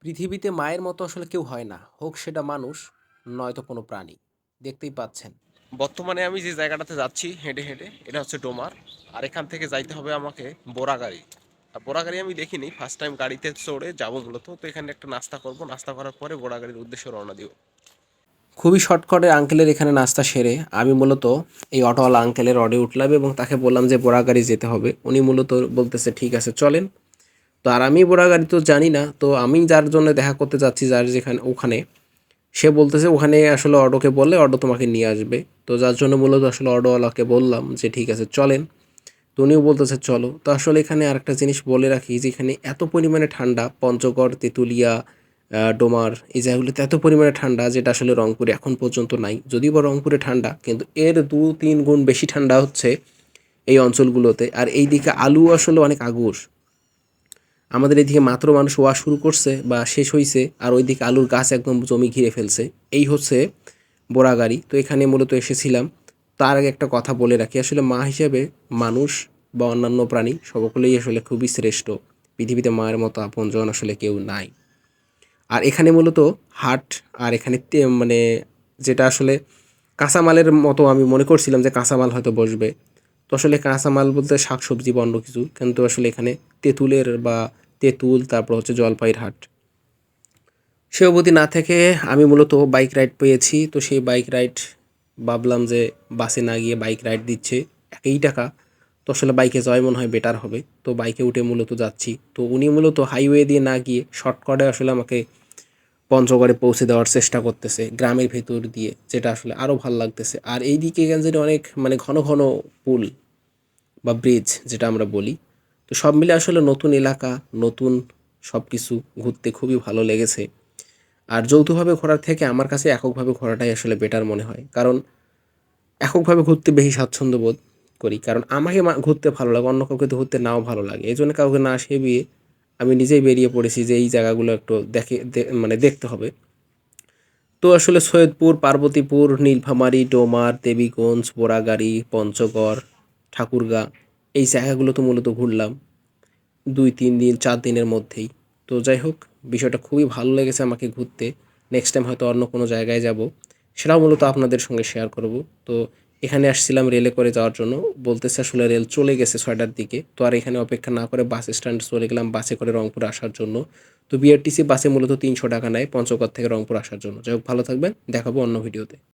পৃথিবীতে মায়ের মতো আসলে কেউ হয় না। হোক সেটা মানুষ, নয়তো কোনো প্রাণী। দেখতেই পাচ্ছেন। বর্তমানে আমি যে জায়গাটাতে যাচ্ছি হেঁটে, হেঁটে এটা হচ্ছে ডোমার। আর এখান থেকে যাইতে হবে আমাকে বোরাগাড়ি। আর বোরাগাড়ি আমি দেখিনি। ফার্স্ট টাইম গাড়িতে চড়ে যাবো মূলত। তো এখানে একটা নাস্তা করব। নাস্তা করার পরে বোরাগাড়ির উদ্দেশ্যে রওনা দিব। খুবই শর্টকাটে আঙ্কেলের এখানে নাস্তা সেরে আমি মূলত এই অটোওয়ালা আঙ্কেলের অডে উঠলাম এবং তাকে বললাম যে বোরাগাড়ি যেতে হবে। উনি মূলত বলতেছে ঠিক আছে চলেন। তো আর আমি বোরাগাড়ি তো জানি না। তো আমি যার জন্য দেখা করতে যাচ্ছি যার যেখানে ওখানে সে বলতেছে ওখানে আসলে অটোকে বললে অটো তোমাকে নিয়ে আসবে। তো যার জন্য মূলত আসলে অটোওয়ালাকে বললাম যে ঠিক আছে চলেন। তো উনিও বলতেছে চলো। তো আসলে এখানে আরেকটা জিনিস বলে রাখি যে এখানে এত পরিমাণে ঠান্ডা পঞ্চগড়, তেঁতুলিয়া, ডোমার এই জায়গাগুলোতে এত পরিমাণে ঠান্ডা যেটা আসলে রংপুরে এখন পর্যন্ত নাই। যদিও বা রংপুরে ঠান্ডা কিন্তু এর ২-৩ গুণ বেশি ঠান্ডা হচ্ছে এই অঞ্চলগুলোতে। আর এইদিকে আলু আসলে অনেক আগুর। আমাদের এদিকে মাত্র মানুষ ওয়া শুরু করছে বা শেষ হইছে আর ওইদিকে আলুর গাছ একদম জমি ঘিরে ফেলছে। এই হচ্ছে বোরাগাড়ি। তো এখানে মূলত এসেছিলাম। তার আগে একটা কথা বলে রাখি আসলে মা হিসেবে মানুষ বা অন্যান্য প্রাণী সকলেই আসলে খুবই শ্রেষ্ঠ। পৃথিবীতে মায়ের মতো আপনজন আসলে কেউ নাই। আর এখানে মূলত হাট আর এখানে মানে যেটা আসলে কাঁচামালের মতো আমি মনে করছিলাম যে কাঁচামাল হয়তো বসবে। তো আসলে কাঁচামাল বলতে শাকসবজি বা অন্য কিছু কিন্তু আসলে এখানে তেঁতুলের বা তেঁতুল তারপর হচ্ছে জলপাইয়ের হাট। সে অবধি না থেকে আমি মূলত বাইক রাইড পেয়েছি। তো সেই বাইক রাইড ভাবলাম যে বাসে না গিয়ে বাইক রাইড দিচ্ছে একই টাকা। তো আসলে বাইকে যাওয়াই মনে হয় বেটার হবে। তো বাইকে উঠে মূলত যাচ্ছি। তো উনি মূলত হাইওয়ে দিয়ে না গিয়ে শর্টকাটে আসলে আমাকে পঞ্চগড়ে পৌঁছে দেওয়ার চেষ্টা করতেছে গ্রামের ভেতর দিয়ে, যেটা আসলে আরও ভাল লাগতেছে। আর এই দিকে কেন জানি অনেক মানে ঘন ঘন পুল বা ব্রিজ যেটা আমরা বলি। তো সব মিলে আসলে নতুন এলাকা, নতুন সব কিছু ঘুরতে খুবই ভালো লেগেছে। আর যৌথভাবে ঘোরার থেকে আমার কাছে এককভাবে ঘোরাটাই আসলে বেটার মনে হয়। কারণ এককভাবে ঘুরতে বেশি স্বাচ্ছন্দ্য বোধ করি। কারণ আমাকে ঘুরতে ভালো লাগে, অন্য কাউকে তো ঘুরতে নাও ভালো লাগে। এজন্য কাউকে না সেবিয়ে আমি নিজেই বেরিয়ে পড়েছি যে এই জায়গাগুলো একটু মানে দেখতে হবে। তো আসলে সৈয়দপুর, পার্বতীপুর, নীলফামারী, ডোমার, দেবীগঞ্জ, বোরাগাড়ি, পঞ্চগড়, ঠাকুরগাঁ এই জায়গাগুলো তো মূলত ঘুরলাম ২-৩ দিন ৪ দিনের মধ্যেই। তো যাই হোক, বিষয়টা খুবই ভালো লেগেছে আমাকে ঘুরতে। নেক্সট টাইম হয়তো অন্য কোনো জায়গায় যাব। সেটাও মূলত আপনাদের সঙ্গে শেয়ার করব। তো এখানে আসছিলাম রেলে করে যাওয়ার জন্য। বলতেছে আসলে রেল চলে গেছে ৬টার দিকে। তো আর এখানে অপেক্ষা না করে বাস স্ট্যান্ডে চলে গেলাম বাসে করে রংপুরে আসার জন্য। তো বিআরটিসি বাসে মূলত ৳৩০০ নেয় পঞ্চগড় থেকে রংপুর আসার জন্য। যাই হোক ভালো থাকবেন। দেখা হবে অন্য ভিডিওতে।